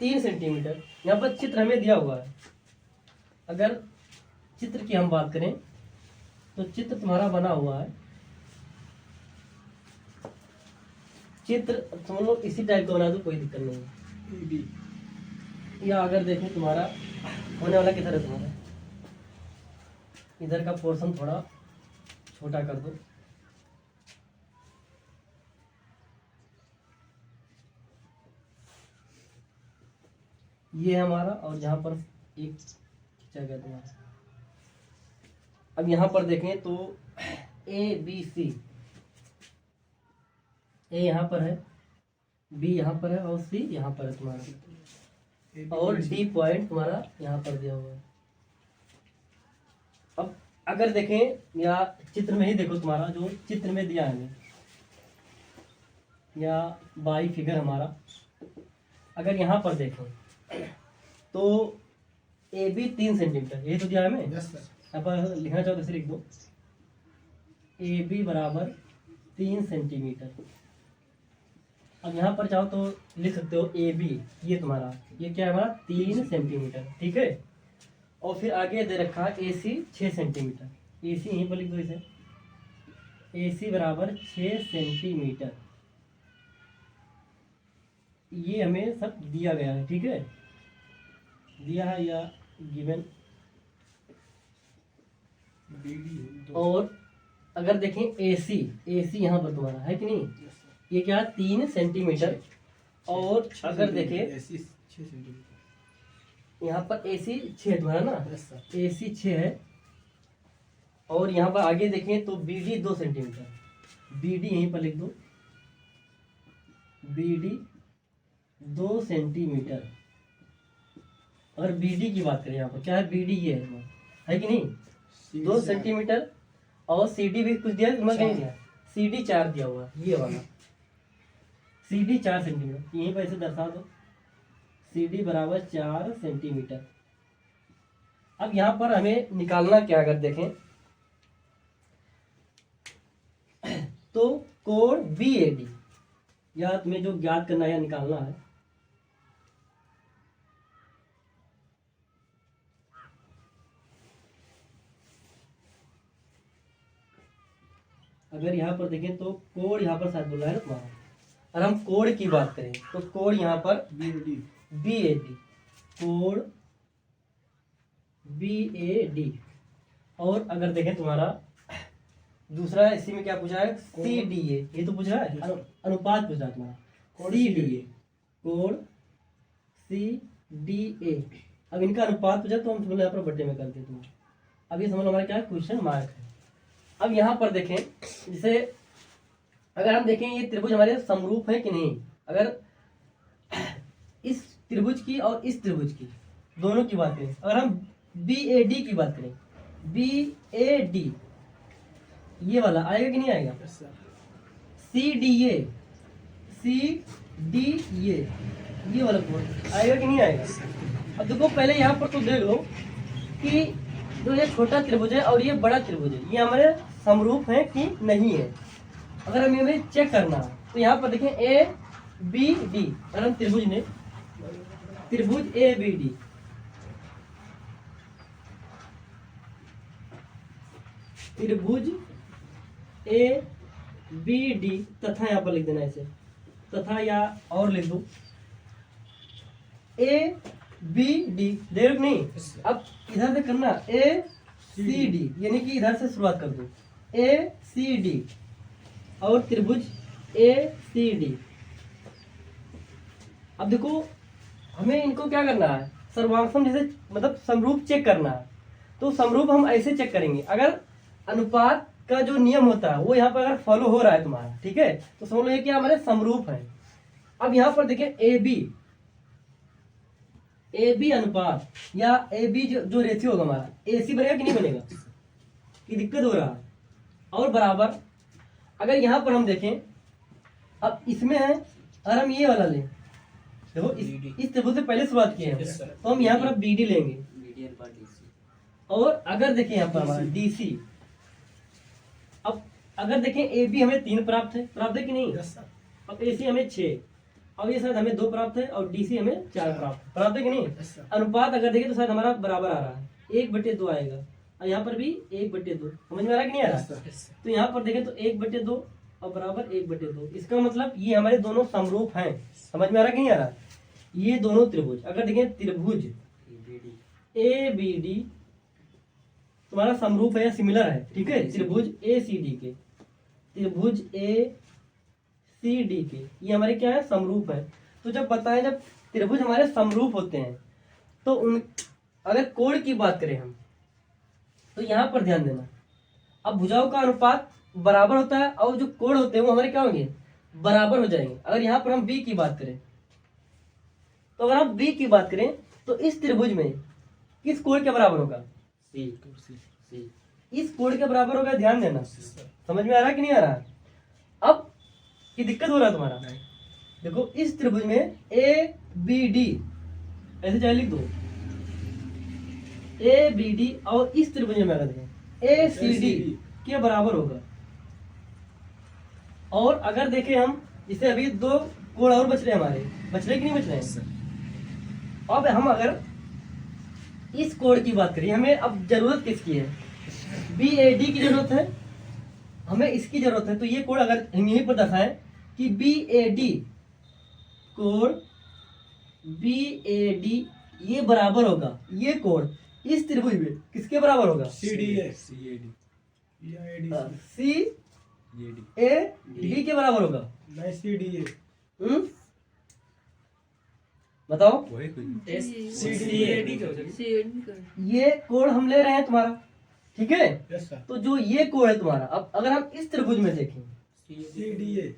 3 centimetre. यहाँ पर चित्र हमें दिया हुआ है। अगर चित्र की हम बात करें तो चित्र तुम्हारा बना हुआ है, चित्र तुम लोग इसी टाइप का बना दो, कोई दिक्कत नहीं है। या अगर देखें तुम्हारा होने वाला किधर है, तुम्हारा इधर का पोर्शन थोड़ा छोटा कर दो। ये है हमारा, और यहाँ पर एक खींचा गया तुम्हारा। अब यहाँ पर देखें तो ABC, ए यहाँ पर है, बी यहाँ पर है, और सी यहाँ पर है तुम्हारा, और डी पॉइंट तुम्हारा यहाँ पर दिया हुआ है। अब अगर देखें या चित्र में ही देखो, तुम्हारा जो चित्र में दिया है या बाई फिगर हमारा, अगर यहाँ पर देखें तो AB 3 सेंटीमीटर, यही तो दिया है हमें। यहाँ पर लिखना चाहो तो इसे लिख दो, AB बराबर 3 सेंटीमीटर। अब यहाँ पर चाहो तो लिख सकते हो AB, ये तुम्हारा, ये क्या है हमारा 3 सेंटीमीटर, ठीक है। और फिर आगे दे रखा है AC 6 सेंटीमीटर, AC यहीं पर लिख दो इसे, AC बराबर 6 सेंटीमीटर। ये हमें सब दिया गया है, ठीक है, दिया है या गिवन। और अगर देखें AC यहाँ पर तुम्हारा है कि नहीं, ये क्या 3 सेंटीमीटर। और अगर देखें यहाँ पर AC 6 तुम्हारा ना, AC 6 है। और यहाँ पर आगे देखें तो BD 2 सेंटीमीटर, BD यहीं पर लिख दो, BD 2 सेंटीमीटर। अगर BD की बात करें यहाँ पर क्या है, BD ये है कि नहीं 2 सेंटीमीटर। और CD भी कुछ दिया है, नहीं दिया, CD 4 दिया हुआ है, ये वाला CD 4 सेंटीमीटर, यहीं पर ऐसे दर्शा दो, CD बराबर 4 सेंटीमीटर। अब यहाँ पर हमें निकालना क्या, अगर देखें तो कोण BAD, या तुम्हें जो ज्ञात करना है या निकालना है, अगर यहाँ पर देखें तो कोण यहाँ पर शायद बोला है ना तुम्हारा। और हम कोण की बात करें तो कोण यहाँ पर BAD, कोण BAD। और अगर देखें तुम्हारा दूसरा इसी में क्या पूछा है, CDA, ये तो पूछ रहा है, अनुपात पूछ रहा है तुम्हारा, CDA, कोण CDA। अब इनका अनुपात पूछा तो हम समझ यहाँ पर बट्टे में करते तुम्हारा। अब ये समझ हमारा क्या है, क्वेश्चन मार्क है। अब यहाँ पर देखें, जैसे अगर हम देखें ये त्रिभुज हमारे समरूप है कि नहीं, अगर इस त्रिभुज की और इस त्रिभुज की दोनों की बात करें, अगर हम BAD की बात करें, BAD ये वाला आएगा कि नहीं आएगा, CDA ये वाला कोण आएगा कि नहीं आएगा। अब देखो पहले यहाँ पर तो देख लो कि जो ये छोटा त्रिभुज है और ये बड़ा त्रिभुज है, ये हमारे समरूप है कि नहीं है। अगर हमें चेक करना है तो यहाँ पर देखें ABD, अगर हम त्रिभुज ने त्रिभुज ABD, त्रिभुज ABD तथा यहाँ पर लिख देना ऐसे, तथा या और लिख दो ABD, देख नहीं। अब इधर से करना ACD, यानी कि इधर से शुरुआत कर दो ACD और त्रिभुज ACD। अब देखो हमें इनको क्या करना है, सर्वांगसम जैसे मतलब समरूप चेक करना है। तो समरूप हम ऐसे चेक करेंगे, अगर अनुपात का जो नियम होता है वो यहाँ पर अगर फॉलो हो रहा है तुम्हारा, ठीक है, तो समझ लो ये क्या हमारे समरूप है। अब यहाँ पर देखें AB अनुपात या AB जो रेशियो होगा हमारा, AC बनेगा कि नहीं बनेगा, ये दिक्कत हो रहा है। और बराबर अगर यहाँ पर हम देखें, अब इसमें है, अगर हम ये वाला लें, देखो इस त्रिभुज से पहले शुरुआत की है तो हम यहाँ पर अब BD लेंगे। और अगर देखें यहाँ पर हमारा DC, अब अगर देखें AB हमें 3 प्राप्त है कि नहीं, अब AC हमें 6, अब ये शायद हमें 2 प्राप्त है और DC हमें 4 प्राप्त है कि नहीं। अनुपात अगर देखें तो शायद हमारा बराबर आ रहा है, 1/2 आएगा, और यहाँ पर भी 1/2। समझ में आ रहा है कि नहीं आ रहा। तो यहाँ पर देखें तो 1/2 और बराबर 1/2, इसका मतलब ये हमारे दोनों समरूप हैं। समझ में आ रहा है कि नहीं आ रहा। ये दोनों त्रिभुज अगर देखें, त्रिभुज ABD तुम्हारा समरूप है या सिमिलर है, ठीक है। त्रिभुज ACD के, त्रिभुज ACD के ये हमारे क्या है, समरूप है। तो जब बताएं, जब त्रिभुज हमारे समरूप होते हैं तो उन अगर कोण की बात करें हम, तो यहाँ पर ध्यान देना, अब भुजाओं का अनुपात बराबर होता है और जो कोण होते हैं वो हमारे क्या होंगे, बराबर हो जाएंगे। अगर यहाँ पर हम B की बात करें, तो अगर हम B की बात करें तो इस त्रिभुज में किस कोण के बराबर होगा, C। इस कोण के बराबर होगा, ध्यान देना। समझ में आ रहा है कि नहीं आ रहा। अब की दिक्कत हो रहा है तुम्हारा, देखो इस त्रिभुज में ABD ऐसे चाहे लिख दो, ABD, और इस त्रिभुज में अगर देखें ACD के बराबर होगा। और अगर देखें हम, इसे अभी 2 कोण और बच रहे हैं हमारे, बच रहे कि नहीं बच रहे हैं। अब हम अगर इस कोण की बात करें, हमें अब जरूरत किसकी है, BAD की जरूरत है, हमें इसकी जरूरत है। तो ये कोण अगर हम यहीं पर दर्शाएं कि BAD कोण BAD ये बराबर होगा, ये कोण इस त्रिभुज में किसके बराबर होगा, CAD के बराबर होगा। बताओ, ये कोण हम ले रहे हैं तुम्हारा, ठीक है। तो जो ये कोण है तुम्हारा, अब अगर हम इस त्रिभुज में देखें CDA,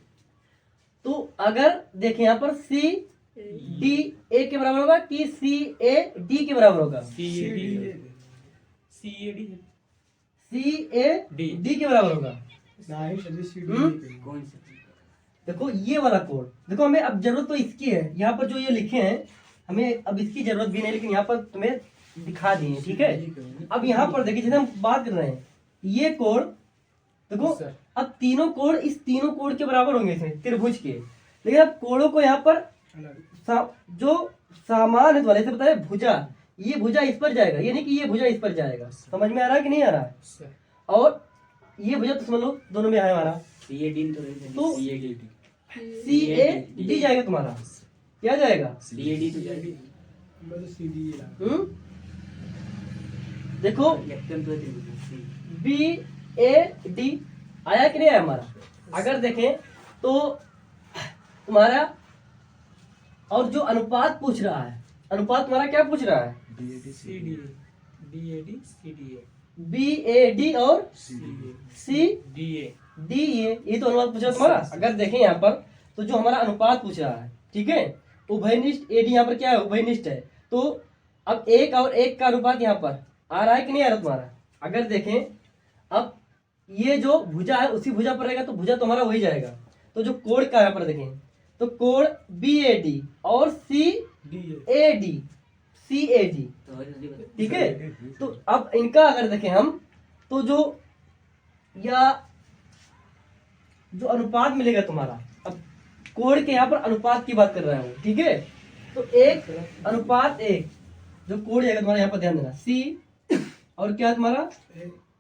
तो अगर देखें यहाँ पर CDA के बराबर होगा कि CAD के बराबर होगा, CAD के बराबर होगा। देखो ये वाला कोण, देखो हमें अब जरूरत तो इसकी है, यहाँ पर जो ये लिखे हैं हमें अब इसकी जरूरत भी नहीं, लेकिन यहाँ पर तुम्हें दिखा दिए, ठीक है। अब यहाँ पर देखिए, जैसे हम बात कर रहे हैं, ये कोण देखो, अब तीनों कोण इस तीनों कोण के बराबर होंगे इसमें त्रिभुज के, लेकिन अब कोणों को यहाँ पर जो सामान है तुम्हारे, जैसे बताया भुजा, ये भुजा इस पर जाएगा, ये नहीं कि ये भुजा इस पर जाएगा। समझ में आ रहा है कि नहीं आ रहा है। और ये भुजा तो समझ लो दोनों में है हमारा, तो CAD जाएगा तुम्हारा, क्या जाएगा, देखो BAD आया कि नहीं आया हमारा। अगर देखें तो तुम्हारा, और जो अनुपात पूछ रहा है, अनुपात तुम्हारा क्या पूछ रहा है, BAD और CDA, ये तो अनुपात पूछ रहा है तुम्हारा। अगर देखें यहाँ पर, तो जो हमारा अनुपात पूछ रहा है, ठीक है, उभयनिष्ठ AD यहाँ पर क्या है, उभयनिष्ठ है। तो अब 1 और 1 का अनुपात यहाँ पर आ रहा है कि नहीं आ रहा तुम्हारा। अगर देखें, अब ये जो भुजा है उसी भुजा पर रहेगा, तो भुजा तो हमारा वही जाएगा। तो जो कोण का यहाँ पर देखें, तो कोण BAD और CAD, ठीक है। तो अब इनका अगर देखें हम, तो जो अनुपात मिलेगा तुम्हारा, अब कोण के यहाँ पर अनुपात की बात कर रहा है, ठीक है। तो 1:1 जो कोण जाएगा तुम्हारा, यहाँ पर ध्यान देना, C और क्या तुम्हारा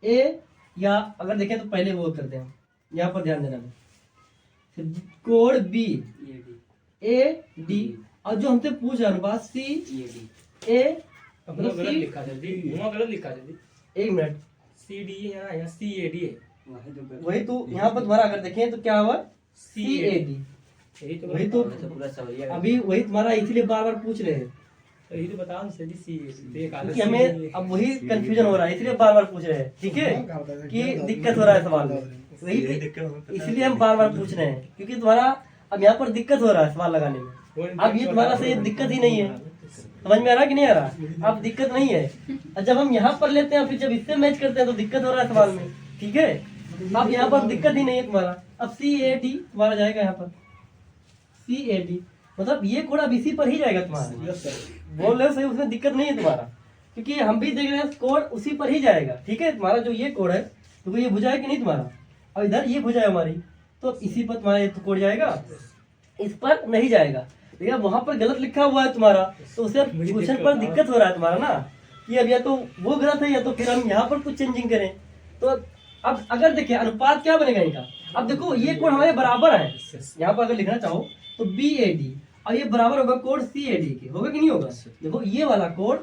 A, या अगर देखें तो पहले वो करते हैं, यहाँ पर ध्यान देना, कोण BAD, और जो हमसे पूछ रहा अनुपात CA, गलत लिखा जल्दी, 1 मिनट, CDA है, CAD है, वही तो यहाँ पर तुम्हारा अगर देखें तो क्या हुआ, CAD, वही तो अभी वही तुम्हारा, इसीलिए बार बार पूछ रहे हैं, तो यही तो बताओ, क्योंकि हमें अब वही कंफ्यूजन हो रहा है, इसलिए बार बार पूछ रहे हैं, ठीक है, कि दिक्कत हो रहा है सवाल में, वही इसलिए हम बार बार पूछ रहे हैं, क्योंकि तुम्हारा अब यहाँ पर दिक्कत हो रहा है सवाल लगाने में। अब ये तुम्हारा से दिक्कत ही नहीं है, समझ में आ रहा कि नहीं आ रहा, अब दिक्कत नहीं है। और जब हम यहाँ पर लेते हैं, फिर जब इससे मैच करते हैं तो दिक्कत हो रहा है सवाल में, ठीक है। अब यहाँ पर दिक्कत ही नहीं है तुम्हारा। अब CAD तुम्हारा जाएगा यहाँ पर, CAD मतलब ये कोण अब इसी पर ही जाएगा तुम्हारा, बोल रहे हो सही, उसमें दिक्कत नहीं है तुम्हारा, क्योंकि हम भी देख रहे हैं कोण उसी पर ही जाएगा, ठीक है। तुम्हारा जो ये कोण है, तो ये भुजा है कि नहीं तुम्हारा, और इधर ये भुजा है हमारी, तो इसी पर तुम्हारा ये कोण जाएगा, इस पर नहीं जाएगा। लेकिन वहां पर गलत लिखा हुआ है तुम्हारा, तो उससे क्वेश्चन पर दिक्कत हो रहा है तुम्हारा ना, कि अब या तो वो गलत है या तो फिर हम यहाँ पर कुछ चेंजिंग करें। तो अब अगर देखिए अनुपात क्या बनेगा इनका, अब देखो ये कोण हमारे बराबर है, यहाँ पर अगर लिखना चाहो तो BAD, और ये बराबर होगा कोण CAD के, होगा कि नहीं होगा? देखो ये वाला कोण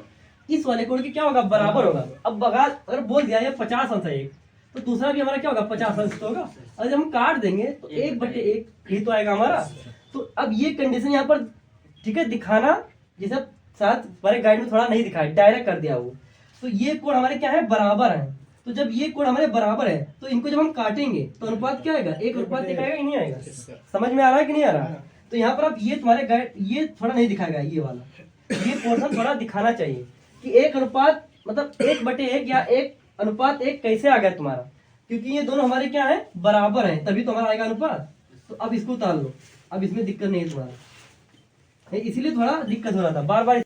इस वाले कोण के क्या होगा, बराबर होगा। अब अगर बोल दिया ये 50 अंश है एक, तो दूसरा भी हमारा क्या होगा, 50 अंश तो होगा। और जब हम काट देंगे तो 1/1 ये तो आएगा हमारा। तो अब ये कंडीशन यहाँ पर ठीक है दिखाना, जैसे साथ हमारे गाइड में थोड़ा नहीं दिखाया, डायरेक्ट कर दिया वो। तो ये कोण हमारे क्या है, बराबर है। तो जब ये कोण हमारे बराबर है तो इनको जब हम काटेंगे तो अनुपात क्या आएगा, 1:1 आएगा कि नहीं आएगा? समझ में आ रहा है कि नहीं आ रहा? तो यहाँ पर आप ये तुम्हारे गाइड ये थोड़ा नहीं दिखाएगा, ये वाला ये पोर्शन थोड़ा दिखाना चाहिए कि 1:1 मतलब 1/1 या 1:1 कैसे आ गया तुम्हारा, क्योंकि ये दोनों हमारे क्या है, बराबर हैं, तभी तो हमारा आएगा अनुपात। तो अब इसको उतार लो, अब इसमें दिक्कत नहीं है तुम्हारा, इसीलिए थोड़ा दिक्कत हो रहा था बार बार।